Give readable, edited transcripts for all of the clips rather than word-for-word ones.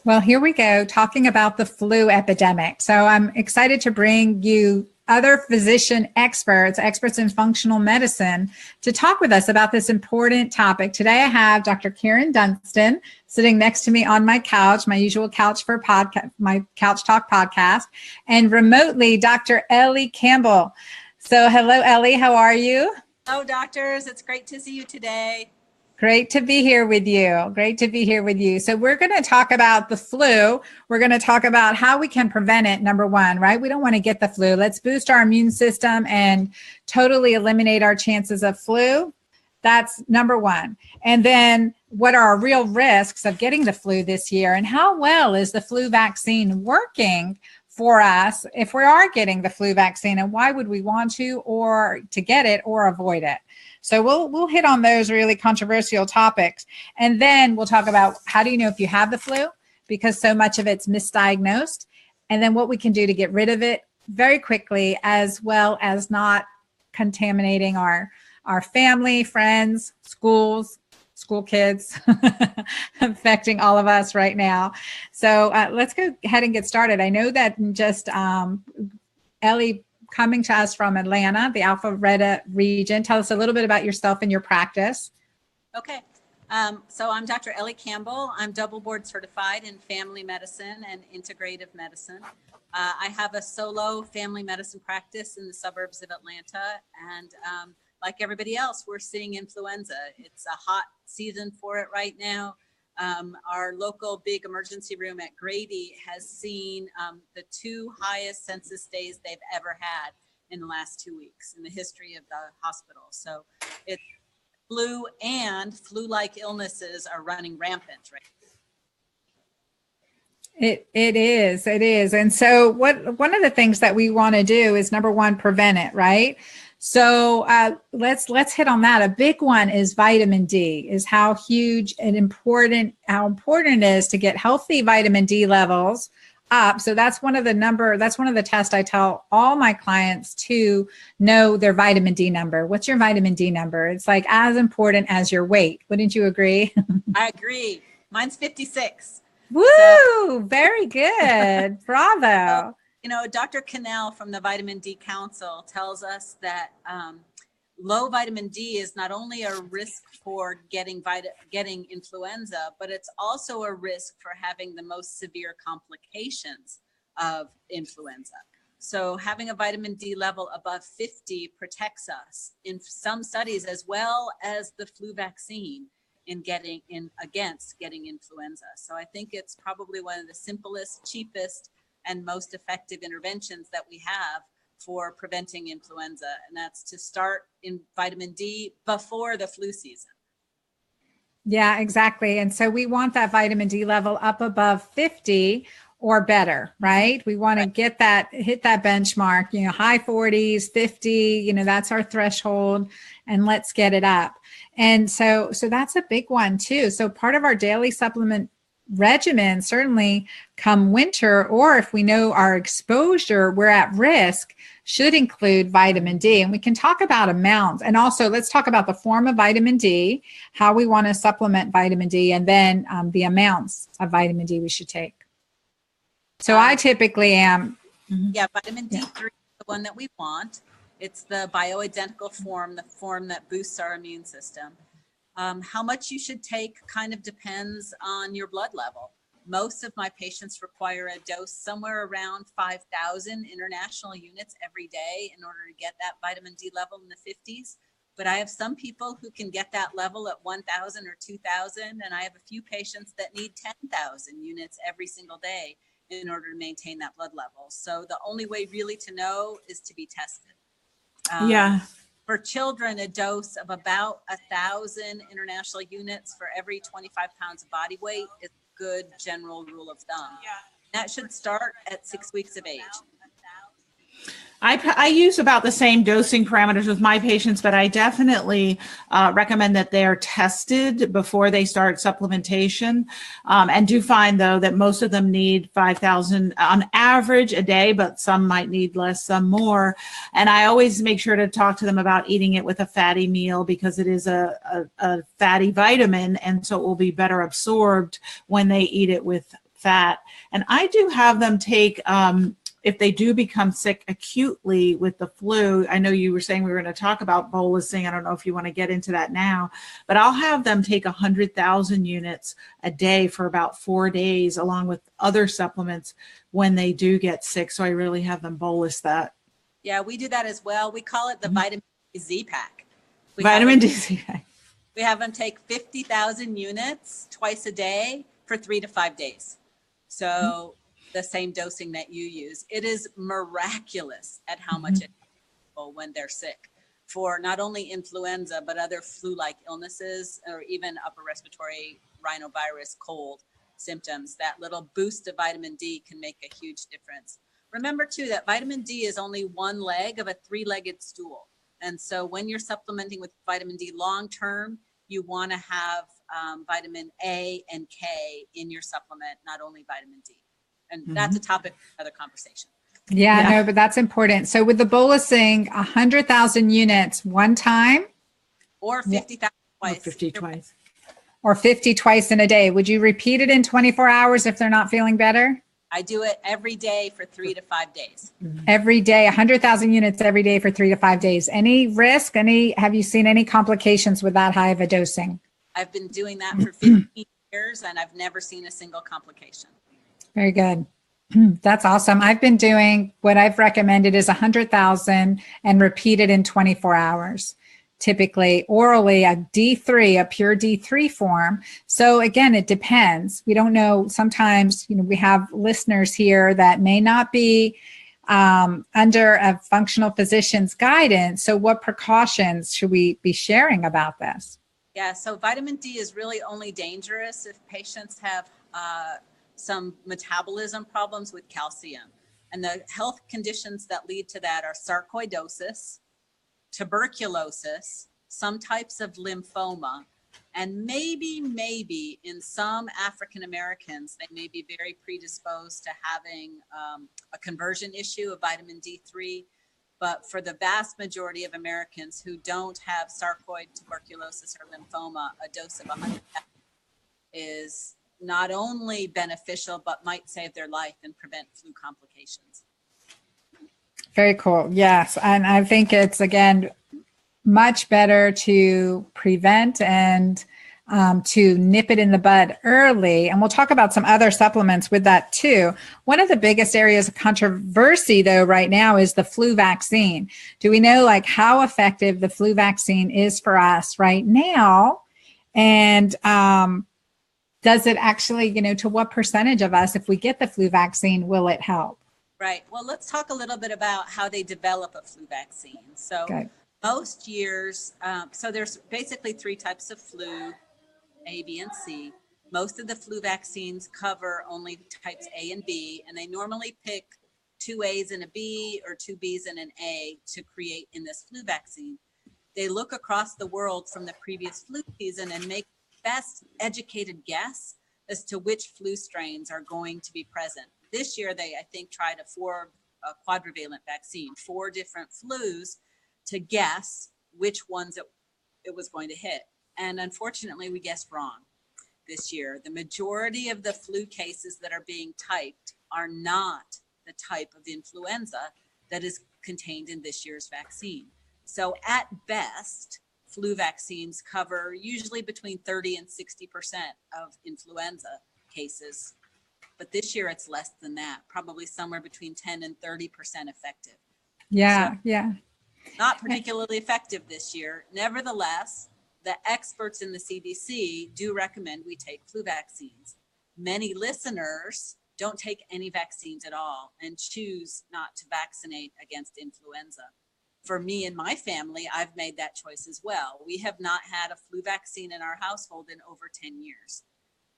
Well, here we go, talking about the flu epidemic. So I'm excited to bring you other physician experts in functional medicine, to talk with us about this important topic. Today I have Dr. Karen Dunstan sitting next to me on my couch, my usual couch for podcast, my Couch Talk podcast, and remotely Dr. Ellie Campbell. So hello, Ellie, how are you? Hello, doctors. It's great to see you today. Great to be here with you. Great to be here with you. So we're going to talk about the flu. We're going to talk about how we can prevent it, number one, right? We don't want to get the flu. Let's boost our immune system and totally eliminate our chances of flu. That's number one. And then what are our real risks of getting the flu this year? And how well is the flu vaccine working for us if we are getting the flu vaccine? And why would we want to, or to get it, or avoid it? So we'll hit on those really controversial topics. And then we'll talk about how do you know if you have the flu, because so much of it's misdiagnosed, and then what we can do to get rid of it very quickly, as well as not contaminating our family, friends, schools, school kids, affecting all of us right now. So let's go ahead and get started. I know that just Ellie, coming to us from Atlanta, the Alpharetta region. Tell us a little bit about yourself and your practice. Okay. So I'm Dr. Ellie Campbell. I'm double board certified in family medicine and integrative medicine. I have a solo family medicine practice in the suburbs of Atlanta. And like everybody else, we're seeing influenza. It's a hot season for it right now. Our local big emergency room at Grady has seen the 2 highest census days they've ever had in the last 2 weeks in the history of the hospital. So it's flu and flu-like illnesses are running rampant right now. It is. And so one of the things that we want to do is, number one, prevent it, right? So let's hit on that. A big one is vitamin D, is how huge and important it is to get healthy vitamin D levels up. So that's one of the tests I tell all my clients to know their vitamin D number. What's your vitamin D number? It's like as important as your weight. Wouldn't you agree? I agree. Mine's 56. Woo! So, very good. Bravo. Dr. Cannell from the Vitamin D Council tells us that low vitamin D is not only a risk for getting influenza, but it's also a risk for having the most severe complications of influenza. So having a vitamin D level above 50 protects us in some studies, as well as the flu vaccine, against getting influenza. So I think it's probably one of the simplest, cheapest, and most effective interventions that we have for preventing influenza. And that's to start in vitamin D before the flu season. Yeah, exactly. And so we want that vitamin D level up above 50 or better, right? We want to hit that benchmark, high 40s, 50, that's our threshold, and let's get it up. And so that's a big one too. So part of our daily supplement regimen, certainly come winter, or if we know our exposure, we're at risk, should include vitamin D. And we can talk about amounts. And also let's talk about the form of vitamin D, how we want to supplement vitamin D, and then the amounts of vitamin D we should take. So I typically am. Yeah, vitamin D3 is the one that we want. It's the bioidentical form, the form that boosts our immune system. How much you should take kind of depends on your blood level. Most of my patients require a dose somewhere around 5,000 international units every day in order to get that vitamin D level in the 50s. But I have some people who can get that level at 1,000 or 2,000, and I have a few patients that need 10,000 units every single day in order to maintain that blood level. So the only way really to know is to be tested. For children, a dose of about 1,000 international units for every 25 pounds of body weight is a good general rule of thumb. That should start at 6 weeks of age. I use about the same dosing parameters with my patients, but I definitely recommend that they're tested before they start supplementation, and do find, though, that most of them need 5,000 on average a day, but some might need less, some more. And I always make sure to talk to them about eating it with a fatty meal, because it is a fatty vitamin, and so it will be better absorbed when they eat it with fat. And I do have them take, if they do become sick acutely with the flu, I know you were saying we were going to talk about bolusing. I don't know if you want to get into that now, but I'll have them take 100,000 units a day for about 4 days, along with other supplements when they do get sick. So I really have them bolus that. Yeah, we do that as well. We call it the vitamin D Z pack. Vitamin D Z pack. We have them take 50,000 units twice a day for 3 to 5 days. So the same dosing that you use. It is miraculous at how much it helps when they're sick for not only influenza, but other flu-like illnesses or even upper respiratory rhinovirus cold symptoms. That little boost of vitamin D can make a huge difference. Remember too, that vitamin D is only one leg of a 3-legged stool. And so when you're supplementing with vitamin D long-term, you want to have vitamin A and K in your supplement, not only vitamin D. And that's a topic for another conversation. Yeah, no, but that's important. So with the bolusing, 100,000 units one time? Or 50,000 twice. Or 50 twice. Or 50 twice in a day. Would you repeat it in 24 hours if they're not feeling better? I do it every day for 3 to 5 days. Every day, 100,000 units every day for 3 to 5 days. Any risk? Have you seen any complications with that high of a dosing? I've been doing that for 15 years and I've never seen a single complication. Very good. That's awesome. I've been doing what I've recommended is 100,000 and repeat it in 24 hours. Typically orally, a D3, a pure D3 form. So again, it depends. We don't know. Sometimes, we have listeners here that may not be under a functional physician's guidance. So what precautions should we be sharing about this? Yeah, so vitamin D is really only dangerous if patients have some metabolism problems with calcium. And the health conditions that lead to that are sarcoidosis, tuberculosis, some types of lymphoma, and maybe in some African Americans, they may be very predisposed to having a conversion issue of vitamin D3. But for the vast majority of Americans who don't have sarcoid, tuberculosis, or lymphoma, a dose of 100 is not only beneficial, but might save their life and prevent flu complications. Very cool. Yes. And I think it's, again, much better to prevent and to nip it in the bud early. And we'll talk about some other supplements with that too. One of the biggest areas of controversy though right now is the flu vaccine. Do we know how effective the flu vaccine is for us right now? And does it actually, to what percentage of us, if we get the flu vaccine, will it help? Right. Well, let's talk a little bit about how they develop a flu vaccine. So most years, so there's basically 3 types of flu, A, B, and C. Most of the flu vaccines cover only types A and B, and they normally pick 2 A's and a B or 2 B's and an A to create in this flu vaccine. They look across the world from the previous flu season and make best educated guess as to which flu strains are going to be present. This year, they, I think, tried a quadrivalent vaccine, 4 different flus to guess which ones it was going to hit. And unfortunately, we guessed wrong this year. The majority of the flu cases that are being typed are not the type of influenza that is contained in this year's vaccine. So at best, flu vaccines cover usually between 30 and 60% of influenza cases. But this year it's less than that, probably somewhere between 10 and 30% effective. Yeah, Not particularly effective this year. Nevertheless, the experts in the CDC do recommend we take flu vaccines. Many listeners don't take any vaccines at all and choose not to vaccinate against influenza. For me and my family, I've made that choice as well. We have not had a flu vaccine in our household in over 10 years.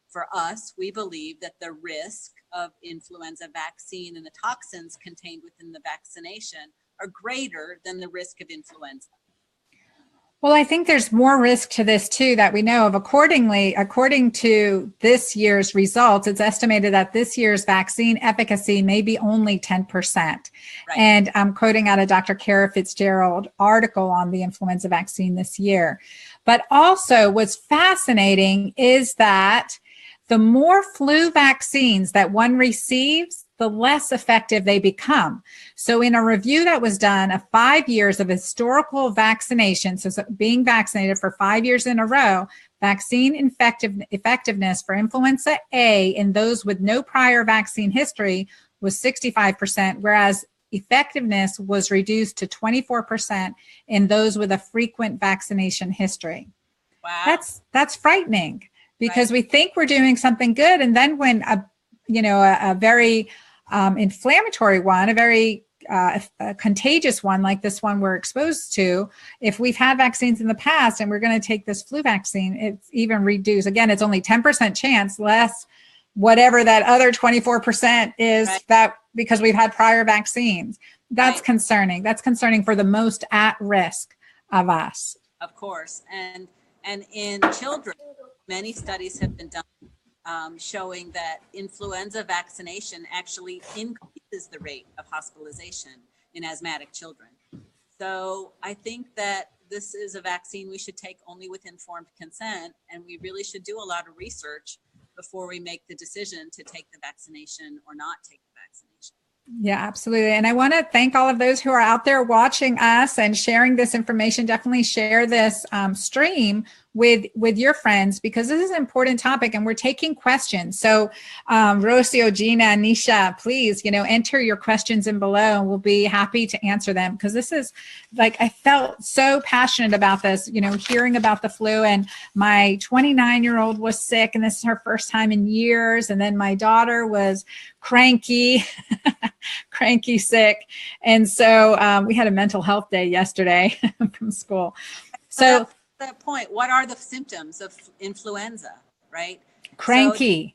For us, we believe that the risk of influenza vaccine and the toxins contained within the vaccination are greater than the risk of influenza. Well, I think there's more risk to this too that we know of. According to this year's results, it's estimated that this year's vaccine efficacy may be only 10%. Right. And I'm quoting out of Dr. Kara Fitzgerald article on the influenza vaccine this year. But also what's fascinating is that the more flu vaccines that one receives, the less effective they become. So in a review that was done of 5 years of historical vaccination, so being vaccinated for 5 years in a row, vaccine effectiveness for influenza A in those with no prior vaccine history was 65%, whereas effectiveness was reduced to 24% in those with a frequent vaccination history. Wow. That's frightening, because we think we're doing something good, and then when a very inflammatory one, a very contagious one like this one we're exposed to, if we've had vaccines in the past and we're going to take this flu vaccine, it's even reduced. Again, it's only 10% chance, less whatever that other 24% is, that because we've had prior vaccines. That's concerning. That's concerning for the most at risk of us. Of course. And in children, many studies have been done showing that influenza vaccination actually increases the rate of hospitalization in asthmatic children. So I think that this is a vaccine we should take only with informed consent, and we really should do a lot of research before we make the decision to take the vaccination or not take the vaccination. Yeah, absolutely. And I want to thank all of those who are out there watching us and sharing this information. Definitely share this stream with your friends, because this is an important topic and we're taking questions. So Rocio, Gina, Nisha, please, enter your questions in below and we'll be happy to answer them, because this is I felt so passionate about this, hearing about the flu, and my 29-year-old was sick and this is her first time in years. And then my daughter was cranky sick. And so we had a mental health day yesterday from school. So that point, what are the symptoms of influenza, right? Cranky. So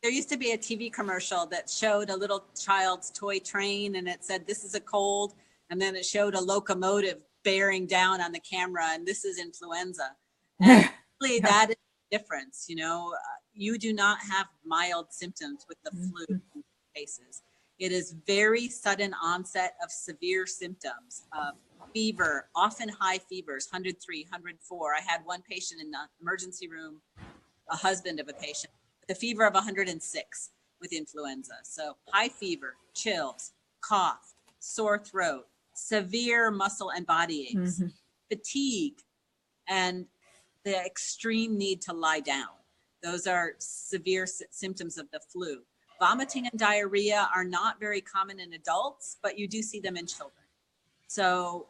there used to be a TV commercial that showed a little child's toy train and it said, "This is a cold." And then it showed a locomotive bearing down on the camera, and this is influenza. And really that is the difference. You do not have mild symptoms with the flu cases. It is very sudden onset of severe symptoms of fever, often high fevers, 103, 104. I had one patient in the emergency room, a husband of a patient, with a fever of 106 with influenza. So high fever, chills, cough, sore throat, severe muscle and body aches, fatigue, and the extreme need to lie down. Those are severe symptoms of the flu. Vomiting and diarrhea are not very common in adults, but you do see them in children. So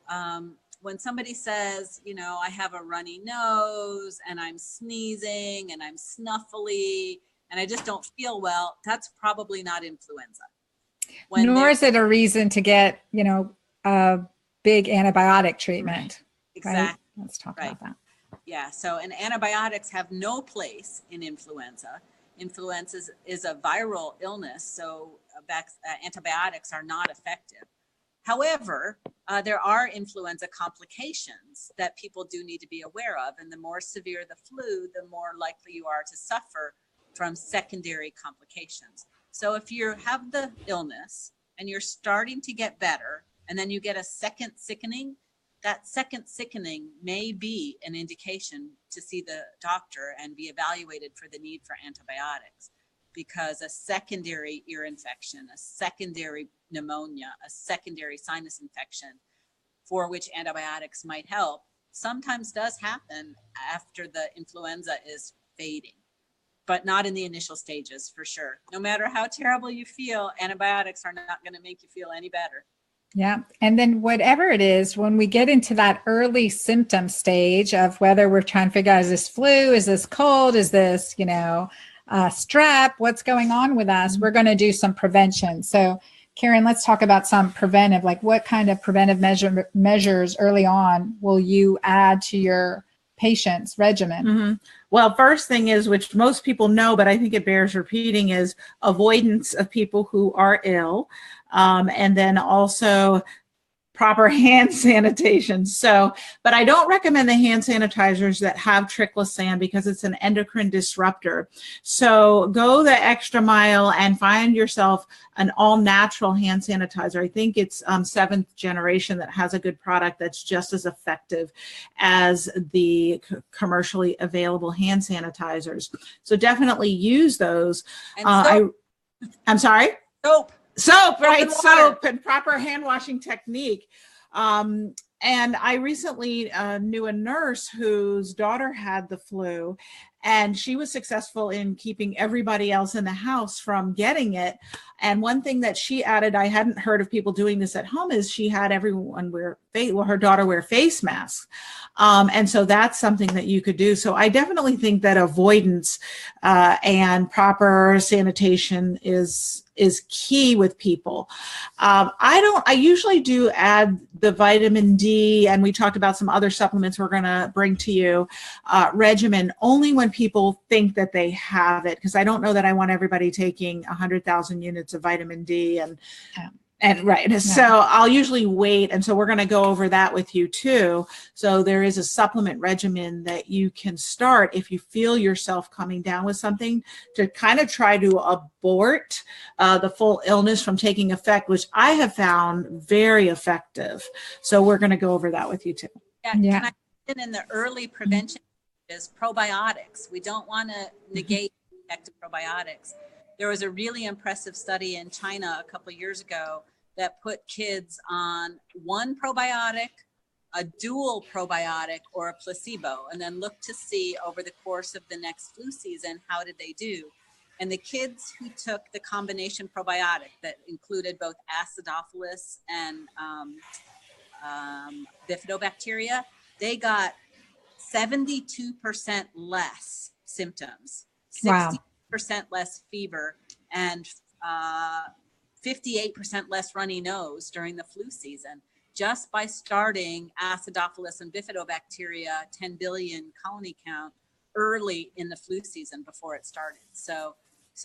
when somebody says, I have a runny nose and I'm sneezing and I'm snuffly and I just don't feel well, that's probably not influenza. Nor is it a reason to get, a big antibiotic treatment. Exactly. Right? Let's talk about that. Yeah. So, and antibiotics have no place in influenza. Influenza is a viral illness, so antibiotics are not effective. However, there are influenza complications that people do need to be aware of. And the more severe the flu, the more likely you are to suffer from secondary complications. So if you have the illness and you're starting to get better, and then you get a second sickening, that second sickening may be an indication to see the doctor and be evaluated for the need for antibiotics, because a secondary ear infection, a secondary pneumonia, a secondary sinus infection for which antibiotics might help sometimes does happen after the influenza is fading, but not in the initial stages for sure. No matter how terrible you feel, antibiotics are not going to make you feel any better. Yeah. And then whatever it is, when we get into that early symptom stage of whether we're trying to figure out, is this flu, is this cold, is this, strep, what's going on with us, we're going to do some prevention. So Karen, let's talk about some preventive, like what kind of preventive measures early on will you add to your patient's regimen? Well, first thing is, which most people know, but I think it bears repeating, is avoidance of people who are ill. And then also proper hand sanitation. So, but I don't recommend the hand sanitizers that have triclosan because it's an endocrine disruptor. So go the extra mile and find yourself an all-natural hand sanitizer. I think it's 7th generation that has a good product that's just as effective as the commercially available hand sanitizers. So definitely use those. And I'm sorry? Soap, right? water. Soap and proper hand washing technique. And I recently knew a nurse whose daughter had the flu, and she was successful in keeping everybody else in the house from getting it. And one thing that she added, I hadn't heard of people doing this at home, is she had everyone her daughter wear face masks. And so that's something that you could do. So I definitely think that avoidance and proper sanitation is key with people. I usually do add the vitamin D, and we talked about some other supplements we're going to bring to you, regimen only when people think that they have it, because I don't know that I want everybody taking 100,000 units of vitamin D and right. Yeah. So I'll usually wait. And so we're going to go over that with you too. So there is a supplement regimen that you can start if you feel yourself coming down with something, to kind of try to abort the full illness from taking effect, which I have found very effective. So we're going to go over that with you too. Yeah. Can I in the early prevention is probiotics. We don't want to negate the effect of probiotics. There was a really impressive study in China a couple of years ago that put kids on one probiotic, a dual probiotic, or a placebo, and then looked to see over the course of the next flu season, how did they do? And the kids who took the combination probiotic that included both Acidophilus and bifidobacteria, they got 72% less symptoms, 60% less fever, and 58% less runny nose during the flu season, just by starting Acidophilus and bifidobacteria 10 billion colony count early in the flu season before it started. So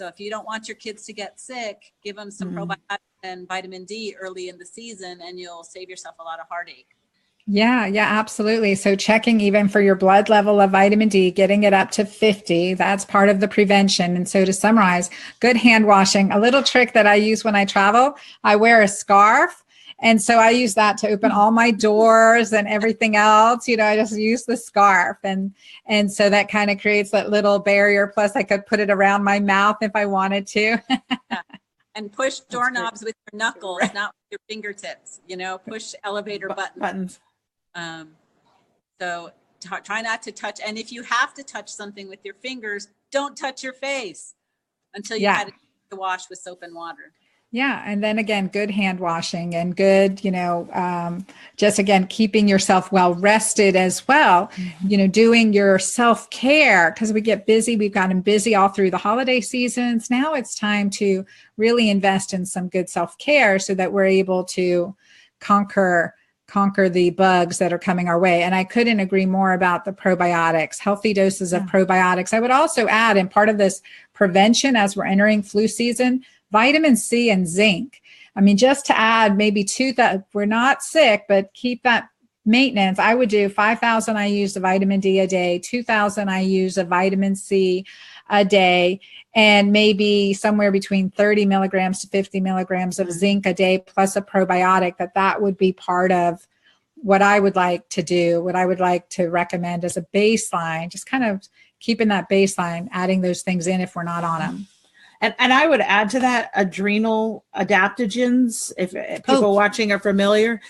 if you don't want your kids to get sick, give them some probiotics and vitamin D early in the season, and you'll save yourself a lot of heartache. Yeah, absolutely. So checking even for your blood level of vitamin D, getting it up to 50, that's part of the prevention. And so to summarize, good hand washing, a little trick that I use when I travel, I wear a scarf. And so I use that to open all my doors and everything else. I just use the scarf. And so that kind of creates that little barrier. Plus I could put it around my mouth if I wanted to. Yeah. And push doorknobs with your knuckles, not with your fingertips, push elevator buttons. So try not to touch. And if you have to touch something with your fingers, don't touch your face until you had to wash with soap and water. Yeah. And then again, good hand washing and good, just again, keeping yourself well rested as well, doing your self-care, because we get busy. We've gotten busy all through the holiday seasons. Now it's time to really invest in some good self-care so that we're able to conquer the bugs that are coming our way. And I couldn't agree more about the probiotics, healthy doses of probiotics. I would also add, in part of this prevention as we're entering flu season, vitamin C and zinc. I mean, just to add maybe two that we're not sick, but keep that maintenance. I would do 5,000 IUs of vitamin D a day, 2,000 IUs of vitamin C a day, and maybe somewhere between 30 milligrams to 50 milligrams of zinc a day, plus a probiotic. That would be part of what I would like to do, what I would like to recommend as a baseline, just kind of keeping that baseline, adding those things in if we're not on them. And I would add to that adrenal adaptogens, if people watching are familiar.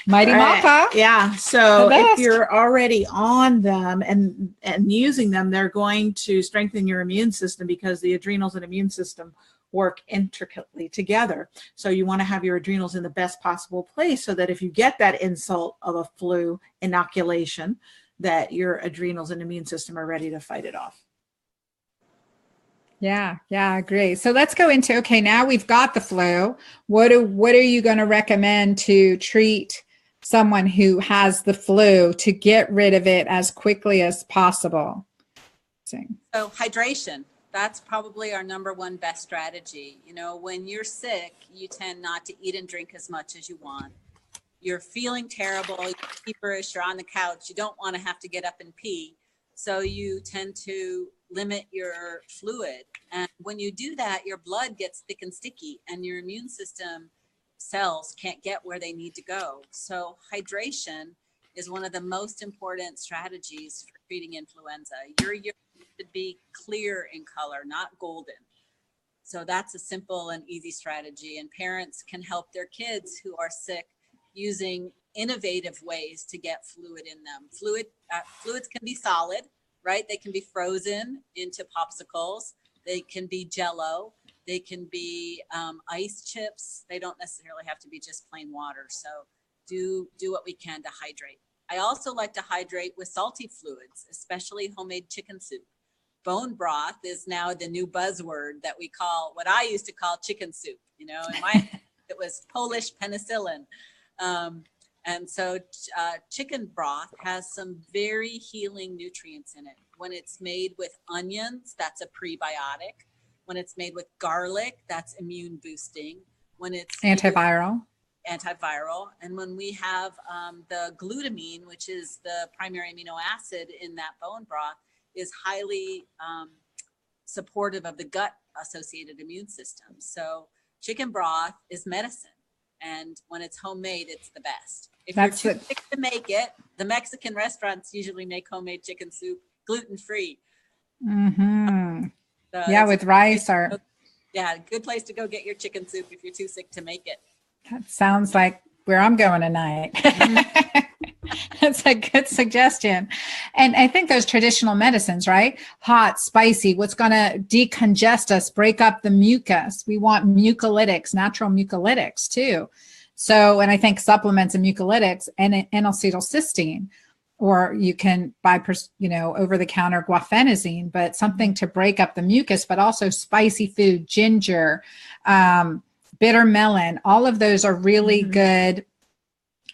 Mighty Maca. Yeah. So if you're already on them and using them, they're going to strengthen your immune system, because the adrenals and immune system work intricately together. So you want to have your adrenals in the best possible place so that if you get that insult of a flu inoculation, that your adrenals and immune system are ready to fight it off. Yeah, I agree. So let's go into, okay, now we've got the flu. What are you going to recommend to treat someone who has the flu to get rid of it as quickly as possible? So hydration. That's probably our number one best strategy. You know, when you're sick, you tend not to eat and drink as much as you want. You're feeling terrible, you're feverish, you're on the couch, you don't want to have to get up and pee. So you tend to limit your fluid. And when you do that, your blood gets thick and sticky and your immune system cells can't get where they need to go. So hydration is one of the most important strategies for treating influenza. Your urine should be clear in color, not golden. So that's a simple and easy strategy. And parents can help their kids who are sick using innovative ways to get fluid in them. Fluids can be solid, right? They can be frozen into popsicles. They can be Jello. They can be ice chips. They don't necessarily have to be just plain water. So do what we can to hydrate. I also like to hydrate with salty fluids, especially homemade chicken soup. Bone broth is now the new buzzword that we call, what I used to call chicken soup. You know, in my it was Polish penicillin. And so chicken broth has some very healing nutrients in it. When it's made with onions, that's a prebiotic. When it's made with garlic, that's immune boosting. When it's antiviral. And when we have the glutamine, which is the primary amino acid in that bone broth, is highly supportive of the gut associated immune system. So chicken broth is medicine. And when it's homemade, it's the best. If you're too sick to make it, the Mexican restaurants usually make homemade chicken soup gluten-free. Mm-hmm. So yeah, with rice or... Yeah, good place to go get your chicken soup if you're too sick to make it. That sounds like where I'm going tonight. That's a good suggestion. And I think those traditional medicines, right? Hot, spicy, what's going to decongest us, break up the mucus. We want mucolytics, natural mucolytics too. So, and I think supplements and mucolytics and N-acetylcysteine, or you can buy, over-the-counter guafenazine, but something to break up the mucus, but also spicy food, ginger, bitter melon. All of those are really good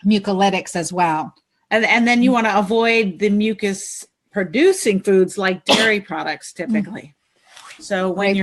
mucolytics as well. And then you want to avoid the mucus producing foods like dairy products typically. So when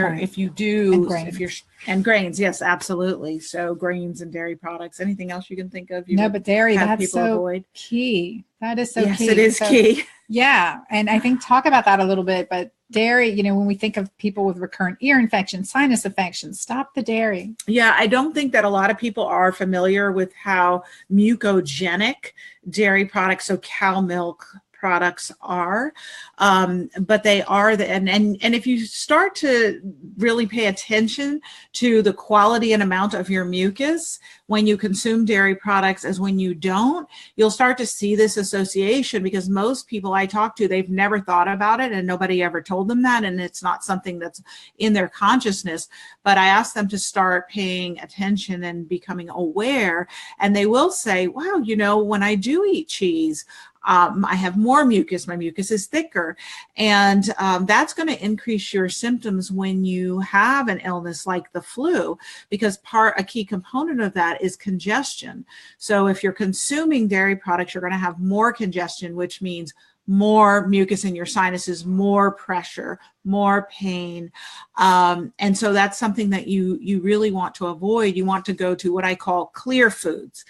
and grains, yes, absolutely. So grains and dairy products, anything else you can think of? But dairy, that's so key. That is so key. Yes, it is key. Yeah. And I think talk about that a little bit, but dairy, when we think of people with recurrent ear infections, sinus infections, stop the dairy. Yeah, I don't think that a lot of people are familiar with how mucogenic dairy products, so cow milk products are, but they are and if you start to really pay attention to the quality and amount of your mucus when you consume dairy products as when you don't, you'll start to see this association, because most people I talk to, they've never thought about it and nobody ever told them that, and it's not something that's in their consciousness. But I ask them to start paying attention and becoming aware, and they will say, wow, when I do eat cheese, I have more mucus, my mucus is thicker. And that's going to increase your symptoms when you have an illness like the flu, because a key component of that is congestion. So if you're consuming dairy products, you're going to have more congestion, which means more mucus in your sinuses, more pressure, more pain. And so that's something that you really want to avoid. You want to go to what I call clear foods.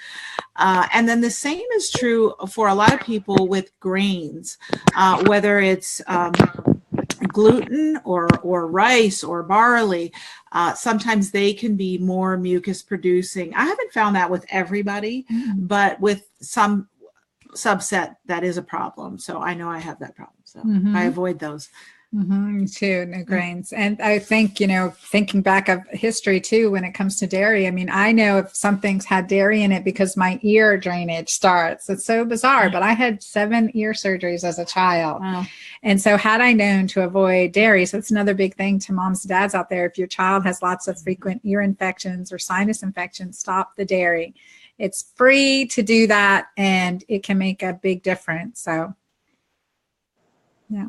And then the same is true for a lot of people with grains, whether it's gluten or rice or barley. Sometimes they can be more mucus producing. I haven't found that with everybody, but with some subset that is a problem. So I know I have that problem. So I avoid those. Me too, no grains. And I think, thinking back of history too, when it comes to dairy, I know if something's had dairy in it because my ear drainage starts. It's so bizarre, but I had 7 ear surgeries as a child. Wow. And so had I known to avoid dairy, so it's another big thing to moms and dads out there. If your child has lots of frequent ear infections or sinus infections, stop the dairy. It's free to do that, and it can make a big difference. So, yeah.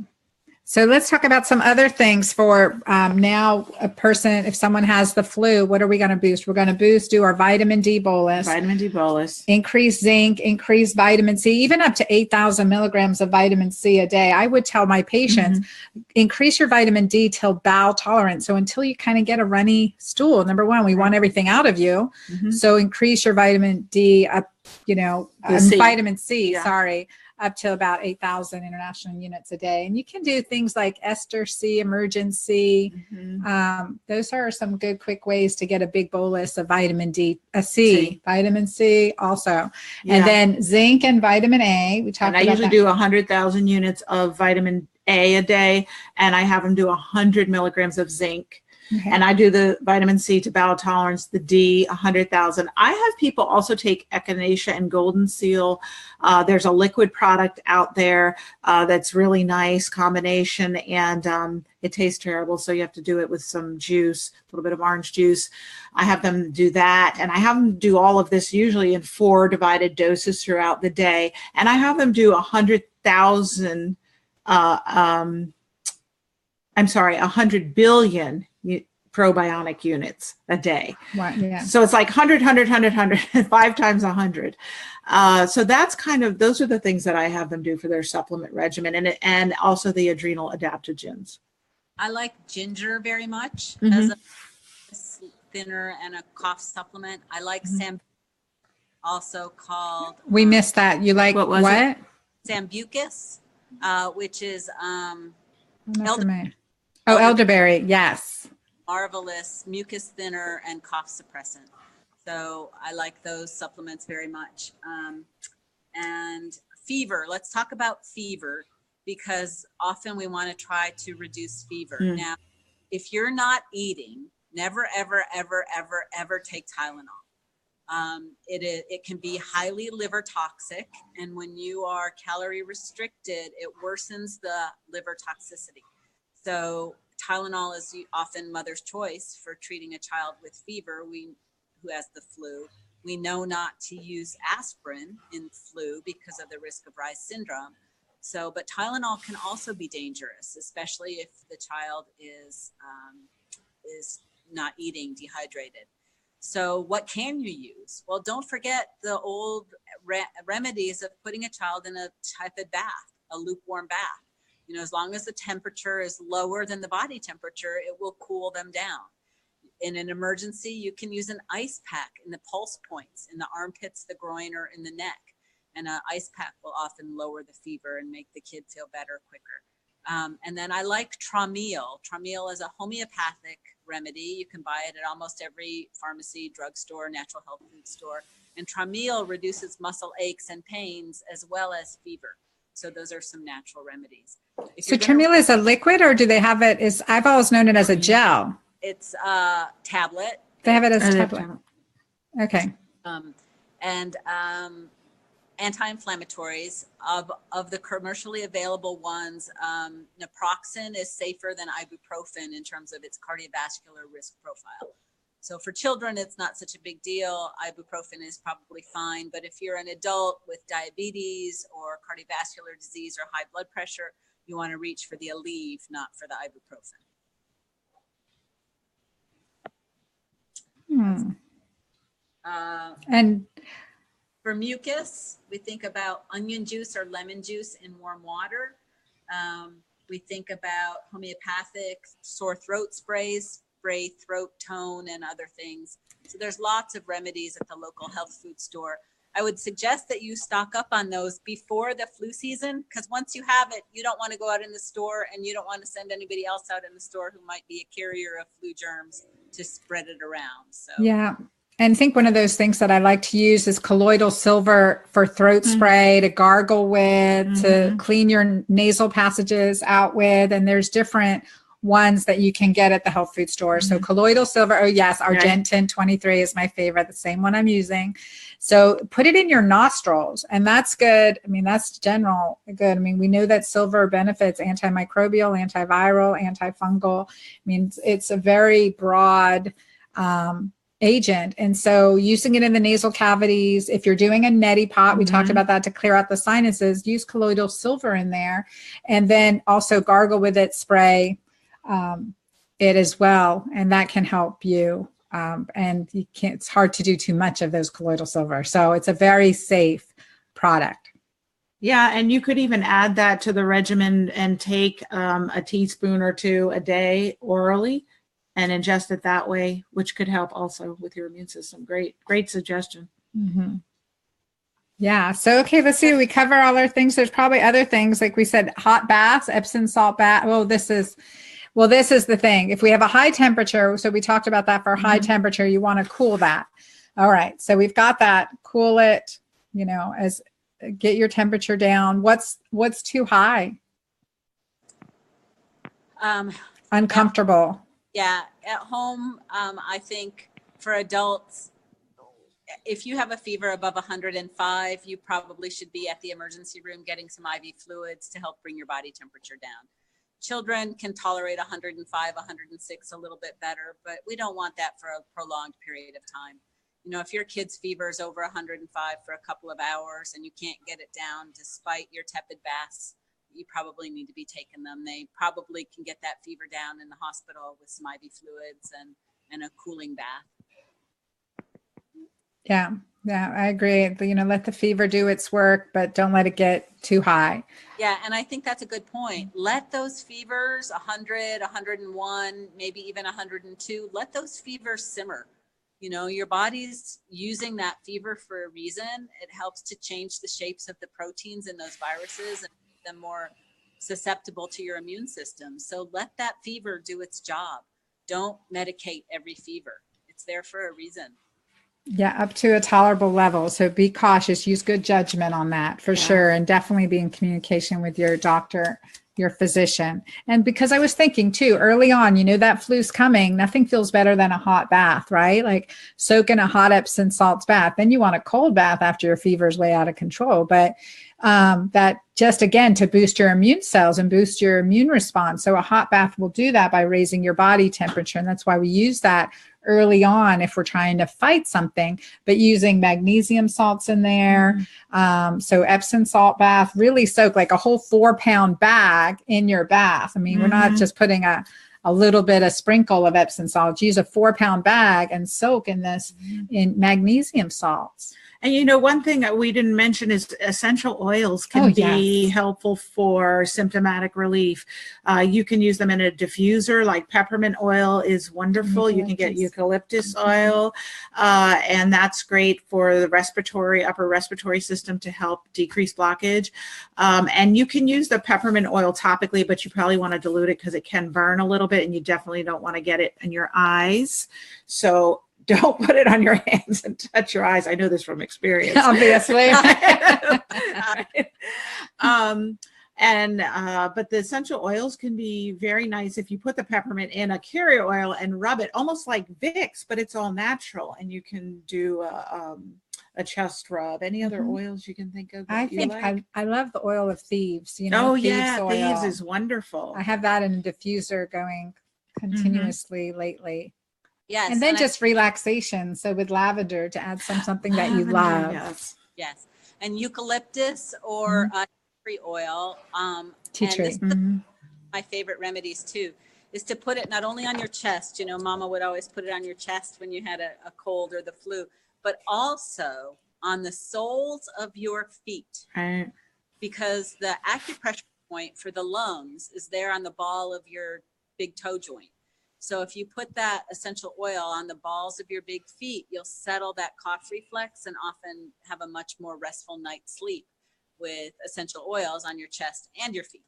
So let's talk about some other things for now a person, if someone has the flu, what are we going to boost? We're going to do our vitamin D bolus. Vitamin D bolus. Increase zinc, increase vitamin C, even up to 8,000 milligrams of vitamin C a day. I would tell my patients, increase your vitamin D till bowel tolerance. So until you kind of get a runny stool, number one, we want everything out of you. So increase your vitamin D up, vitamin C, up to about 8,000 international units a day. And you can do things like ester C, emergency. Those are some good quick ways to get a big bolus of vitamin C, vitamin C also. And then zinc and vitamin A. We talked about I usually do 100,000 units of vitamin A a day, and I have them do 100 milligrams of zinc. And I do the vitamin C to bowel tolerance, the D, 100,000. I have people also take echinacea and golden seal. There's a liquid product out there that's really nice combination, and it tastes terrible. So you have to do it with some juice, a little bit of orange juice. I have them do that, and I have them do all of this usually in 4 divided doses throughout the day. And I have them do 100,000, 100 billion probiotic units a day. So it's like 100, 5 times 100. So that's those are the things that I have them do for their supplement regimen, and also the adrenal adaptogens. I like ginger very much as a thinner and a cough supplement. I like also called. We missed that. You like what? Sambucus, which is elderberry. Yes. Marvelous mucus thinner and cough suppressant. So I like those supplements very much. And fever, let's talk about fever, because often we want to try to reduce fever. Now, if you're not eating, never, ever, ever, ever, ever take Tylenol. It can be highly liver toxic. And when you are calorie restricted, it worsens the liver toxicity. So Tylenol is often mother's choice for treating a child with fever who has the flu. We know not to use aspirin in flu because of the risk of Reye's syndrome. So, but Tylenol can also be dangerous, especially if the child is not eating, dehydrated. So what can you use? Well, don't forget the old remedies of putting a child in a tepid bath, a lukewarm bath. As long as the temperature is lower than the body temperature, it will cool them down. In an emergency, you can use an ice pack in the pulse points, in the armpits, the groin, or in the neck. And an ice pack will often lower the fever and make the kid feel better quicker. And then I like Trameal. Trameal is a homeopathic remedy. You can buy it at almost every pharmacy, drugstore, natural health food store. And Trameal reduces muscle aches and pains as well as fever. So those are some natural remedies. So Trameal is a liquid, or do they have it? I've always known it as a gel. It's a tablet. They have it as a tablet. Okay. And anti-inflammatories of the commercially available ones, naproxen is safer than ibuprofen in terms of its cardiovascular risk profile. So for children, it's not such a big deal. Ibuprofen is probably fine. But if you're an adult with diabetes or cardiovascular disease or high blood pressure, you want to reach for the Aleve, not for the ibuprofen. And for mucus, we think about onion juice or lemon juice in warm water. We think about homeopathic sore throat sprays, spray throat tone and other things. So there's lots of remedies at the local health food store. I would suggest that you stock up on those before the flu season, because once you have it, you don't want to go out in the store, and you don't want to send anybody else out in the store who might be a carrier of flu germs to spread it around. So yeah. And I think one of those things that I like to use is colloidal silver for throat spray to gargle with, to clean your nasal passages out with. And there's different ones that you can get at the health food store. So colloidal silver, oh yes, Argentin 23 is my favorite, the same one I'm using. So put it in your nostrils, and that's good. I mean, that's general good. I mean, we know that silver benefits antimicrobial, antiviral, antifungal. I mean, it's a very broad agent. And so using it in the nasal cavities, if you're doing a neti pot, we talked about that to clear out the sinuses, use colloidal silver in there, and then also gargle with it, spray it as well. And that can help you. And you can't, it's hard to do too much of those colloidal silver. So it's a very safe product. Yeah, and you could even add that to the regimen and take a teaspoon or two a day orally and ingest it that way, which could help also with your immune system. Great suggestion. Mm-hmm. Yeah. So, okay, let's see. We cover all our things. There's probably other things, like we said, hot baths, Epsom salt bath. This is the thing. If we have a high temperature, so we talked about that for high temperature, you want to cool that. All right. So we've got that. Cool it, as get your temperature down. What's too high? Uncomfortable. Yeah. At home, I think for adults, if you have a fever above 105, you probably should be at the emergency room getting some IV fluids to help bring your body temperature down. Children can tolerate 105, 106 a little bit better, but we don't want that for a prolonged period of time. If your kid's fever is over 105 for a couple of hours and you can't get it down despite your tepid baths, you probably need to be taking them. They probably can get that fever down in the hospital with some IV fluids and a cooling bath. Yeah, I agree. Let the fever do its work, but don't let it get too high. Yeah, and I think that's a good point. Let those fevers, 100, 101, maybe even 102, let those fevers simmer. Your body's using that fever for a reason. It helps to change the shapes of the proteins in those viruses and make them more susceptible to your immune system. So let that fever do its job. Don't medicate every fever. It's there for a reason. Yeah, up to a tolerable level. So be cautious, use good judgment on that for sure. And definitely be in communication with your doctor, your physician. And because I was thinking too, early on, that flu's coming, nothing feels better than a hot bath, right? Like soak in a hot Epsom salts bath. Then you want a cold bath after your fever's way out of control. But that just, again, to boost your immune cells and boost your immune response. So a hot bath will do that by raising your body temperature. And that's why we use that early on if we're trying to fight something, but using magnesium salts in there. So Epsom salt bath, really soak like a whole 4-pound bag in your bath. I mean, we're not just putting a little bit, a sprinkle of Epsom salts. Use a 4-pound bag and soak in this in magnesium salts. And one thing that we didn't mention is essential oils can be helpful for symptomatic relief. You can use them in a diffuser, like peppermint oil is wonderful. You can get eucalyptus oil, and that's great for the upper respiratory system to help decrease blockage. And you can use the peppermint oil topically, but you probably want to dilute it because it can burn a little bit, and you definitely don't want to get it in your eyes. So don't put it on your hands and touch your eyes. I know this from experience. Obviously. But the essential oils can be very nice if you put the peppermint in a carrier oil and rub it almost like Vicks, but it's all natural. And you can do a chest rub. Any other oils you can think of? I love the oil of thieves. Thieves is wonderful. I have that in a diffuser going continuously lately. Yes. And then just relaxation. So with lavender to add something that you love. Yes. And eucalyptus or tree oil. Tea tree. My favorite remedies too, is to put it not only on your chest, Mama would always put it on your chest when you had a cold or the flu, but also on the soles of your feet. Right. Because the acupressure point for the lungs is there on the ball of your big toe joint. So if you put that essential oil on the balls of your big feet, you'll settle that cough reflex and often have a much more restful night's sleep with essential oils on your chest and your feet.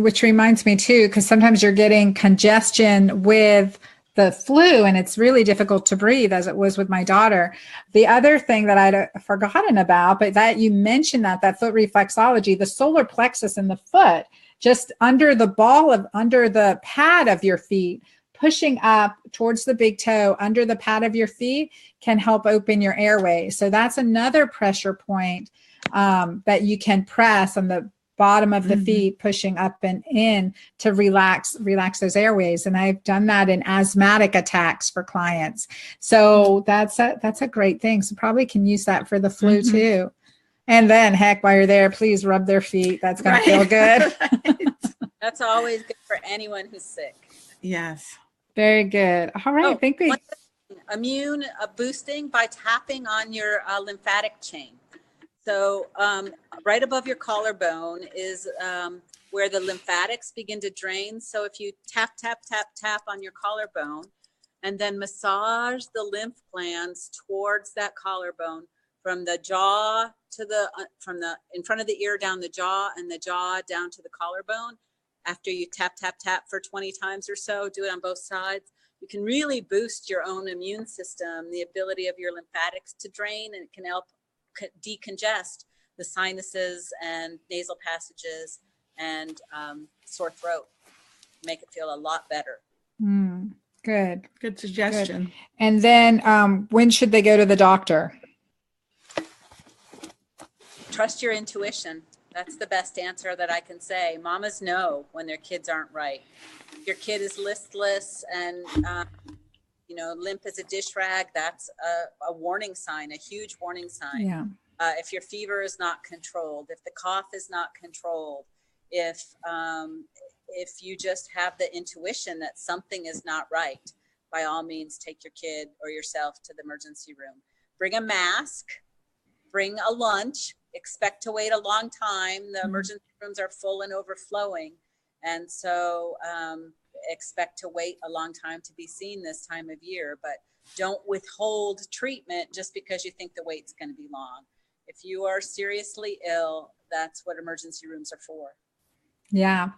Which reminds me too, because sometimes you're getting congestion with the flu and it's really difficult to breathe, as it was with my daughter. The other thing that I'd forgotten about, but that you mentioned that foot reflexology, the solar plexus in the foot, just under the pad of your feet, pushing up towards the big toe under the pad of your feet can help open your airway. So that's another pressure point that you can press on the bottom of the feet, pushing up and in to relax those airways. And I've done that in asthmatic attacks for clients. So that's a great thing. So probably can use that for the flu too. And then heck, while you're there, please rub their feet. That's going to feel good. That's always good for anyone who's sick. Yes. Very good. All right. I think immune boosting by tapping on your lymphatic chain. So right above your collarbone is where the lymphatics begin to drain. So if you tap, tap, tap, tap on your collarbone and then massage the lymph glands towards that collarbone from the jaw to in front of the ear down the jaw and the jaw down to the collarbone. After you tap, tap, tap for 20 times or so, do it on both sides. You can really boost your own immune system, the ability of your lymphatics to drain, and it can help decongest the sinuses and nasal passages and sore throat, make it feel a lot better. Good suggestion. Good. And then when should they go to the doctor? Trust your intuition. That's the best answer that I can say. Mamas know when their kids aren't right. If your kid is listless and limp as a dish rag, that's a warning sign, a huge warning sign. Yeah. If your fever is not controlled, if the cough is not controlled, if you just have the intuition that something is not right, by all means, take your kid or yourself to the emergency room. Bring a mask, bring a lunch, expect to wait a long time. The emergency rooms are full and overflowing. And so expect to wait a long time to be seen this time of year, but don't withhold treatment just because you think the wait's going to be long. If you are seriously ill, that's what emergency rooms are for. Yeah.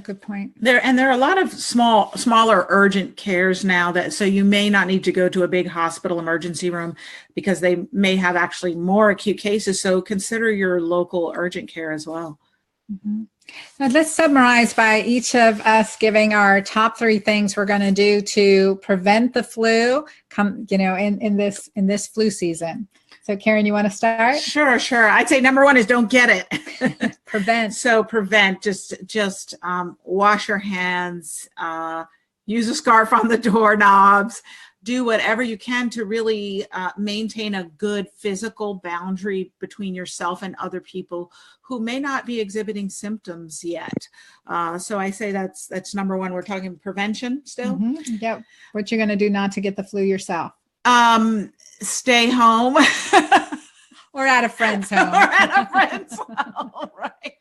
Good point. There are a lot of smaller urgent cares now so you may not need to go to a big hospital emergency room because they may have actually more acute cases. So consider your local urgent care as well. Now let's summarize by each of us giving our top 3 things we're going to do to prevent the flu in this flu season. So Karen, you want to start? Sure. I'd say number 1 is don't get it. Prevent. So prevent, just wash your hands, use a scarf on the doorknobs, do whatever you can to really maintain a good physical boundary between yourself and other people who may not be exhibiting symptoms yet. So I say that's number 1. We're talking prevention still. Yep. What you're going to do not to get the flu yourself. Stay home. Or at a friend's home. Right.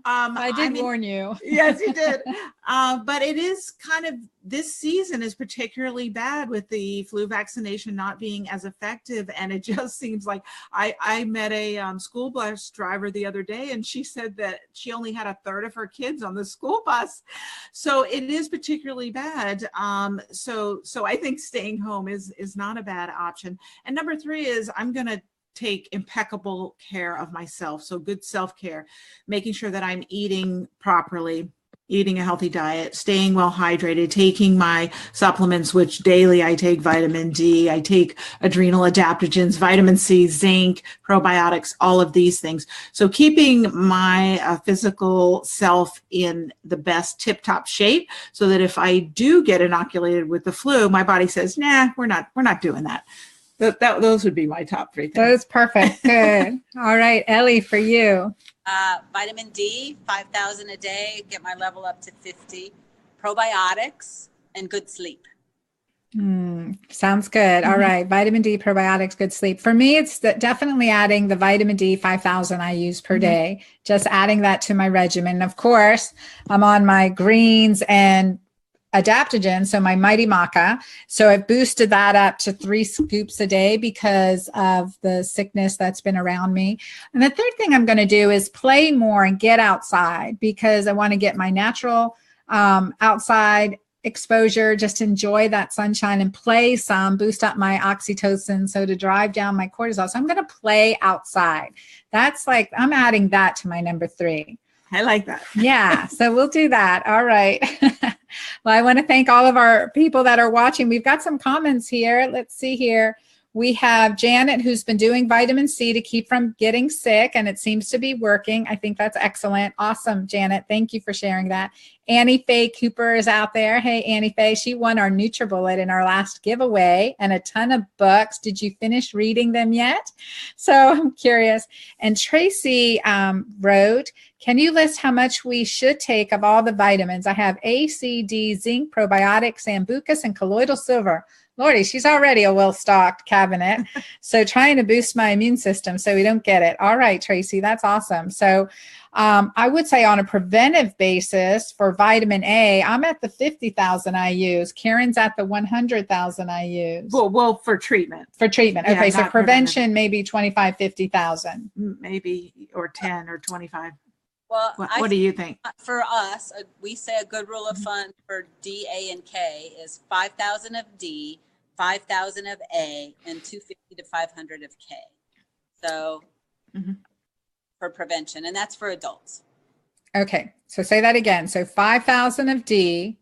I did warn you. Yes, you did. But it is kind of, this season is particularly bad with the flu vaccination not being as effective. And it just seems like I met a school bus driver the other day, and she said that she only had a third of her kids on the school bus. So it is particularly bad. So I think staying home is not a bad option. And number 3 is I'm going to take impeccable care of myself. So good self-care, making sure that I'm eating properly, eating a healthy diet, staying well hydrated, taking my supplements, which daily I take vitamin D, I take adrenal adaptogens, vitamin C, zinc, probiotics, all of these things. So keeping my physical self in the best tip-top shape so that if I do get inoculated with the flu, my body says, nah, we're not doing that. Those would be my top 3 things. That's perfect. Good. All right, Ellie, for you. Vitamin D, 5,000 a day, get my level up to 50. Probiotics and good sleep. Sounds good. All right. Vitamin D, probiotics, good sleep. For me, it's definitely adding the vitamin D 5,000 I use per day, just adding that to my regimen. Of course, I'm on my greens and adaptogen, so my Mighty Maca. So I've boosted that up to 3 scoops a day because of the sickness that's been around me. And the third thing I'm going to do is play more and get outside because I want to get my natural outside exposure, just enjoy that sunshine and play some, boost up my oxytocin. So to drive down my cortisol. So I'm going to play outside. That's like, I'm adding that to my number 3. I like that. Yeah. So we'll do that. All right. Well, I want to thank all of our people that are watching. We've got some comments here. Let's see here. We have Janet, who's been doing vitamin C to keep from getting sick, and it seems to be working. I think that's excellent. Awesome, Janet. Thank you for sharing that. Annie Faye Cooper is out there. Hey, Annie Faye, she won our NutriBullet in our last giveaway and a ton of books. Did you finish reading them yet? So I'm curious. And Tracy wrote, can you list how much we should take of all the vitamins? I have A, C, D, zinc, probiotic, sambucus, and colloidal silver. Lordy, she's already a well-stocked cabinet. So trying to boost my immune system so we don't get it. All right, Tracy, that's awesome. So I would say on a preventive basis for vitamin A, I'm at the 50,000 I use. Karen's at the 100,000 I use. Well, for treatment. For treatment. Yeah, okay, so not prevention, maybe 25, 50,000. Maybe, or 10 or 25. Well, What do you think? For us, we say a good rule of thumb for D, A, and K is 5,000 of D, 5,000 of A, and 250 to 500 of K. So for prevention, and that's for adults. Okay, so say that again. So 5,000 of D,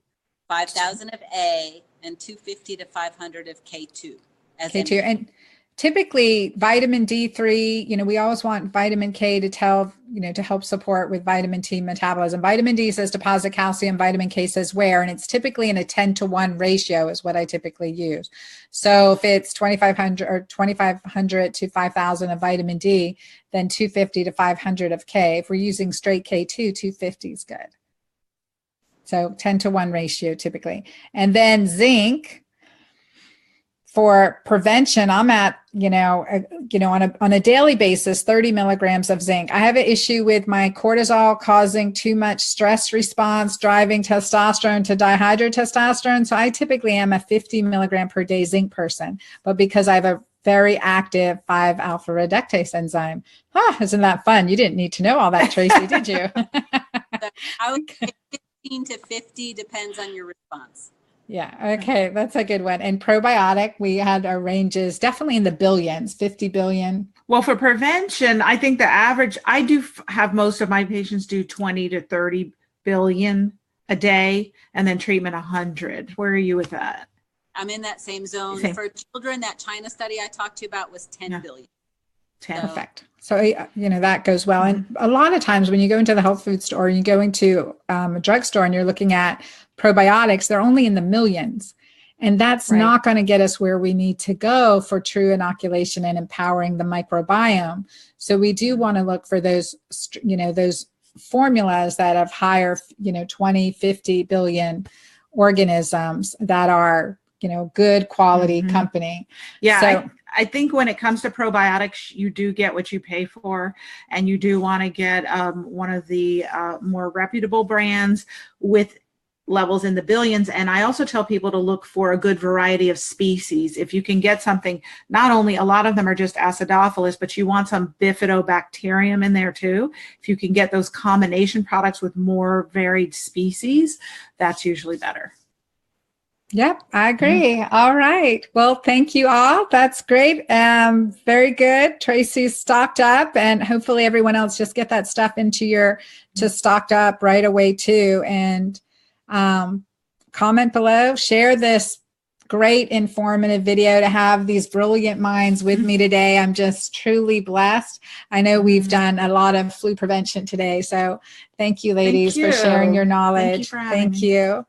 5,000 of A, and 250 to 500 of K2. K2, and typically vitamin D3, we always want vitamin K to help support with vitamin T metabolism. Vitamin D says deposit calcium, vitamin K says wear, and it's typically in a 10-to-1 ratio is what I typically use. So if it's 2,500 to 5,000 of vitamin D, then 250 to 500 of K. If we're using straight K2, 250 is good. So 10-to-1 ratio typically. And then zinc, for prevention, I'm at, on a daily basis, 30 milligrams of zinc. I have an issue with my cortisol causing too much stress response, driving testosterone to dihydrotestosterone. So I typically am a 50 milligram per day zinc person, but because I have a very active 5-alpha reductase enzyme. Isn't that fun? You didn't need to know all that, Tracy, did you? I would say 15 to 50 depends on your response. Yeah. Okay. That's a good one. And probiotic, we had our ranges definitely in the billions, 50 billion. Well, for prevention, I think the average, I do have most of my patients do 20 to 30 billion a day, and then treatment 100. Where are you with that? I'm in that same zone. For children, that China study I talked to you about was 10 billion. 10. Perfect. So, that goes well. And a lot of times when you go into the health food store, you go into a drugstore and you're looking at probiotics, they're only in the millions. And that's not going to get us where we need to go for true inoculation and empowering the microbiome. So we do want to look for those, those formulas that have higher, 20, 50 billion organisms that are, good quality company. Yeah. So, I think when it comes to probiotics, you do get what you pay for, and you do want to get one of the more reputable brands with levels in the billions. And I also tell people to look for a good variety of species. If you can get something, not only a lot of them are just acidophilus, but you want some bifidobacterium in there too. If you can get those combination products with more varied species, that's usually better. Yep, I agree. All right. Well, thank you all. That's great. Very good. Tracy's stocked up, and hopefully everyone else just get that stuff to stocked up right away too. And comment below, share this great informative video to have these brilliant minds with me today. I'm just truly blessed. I know we've done a lot of flu prevention today. So thank you, ladies, for sharing your knowledge. Thank you.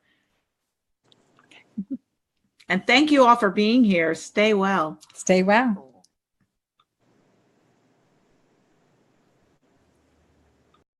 And thank you all for being here. Stay well. Stay well.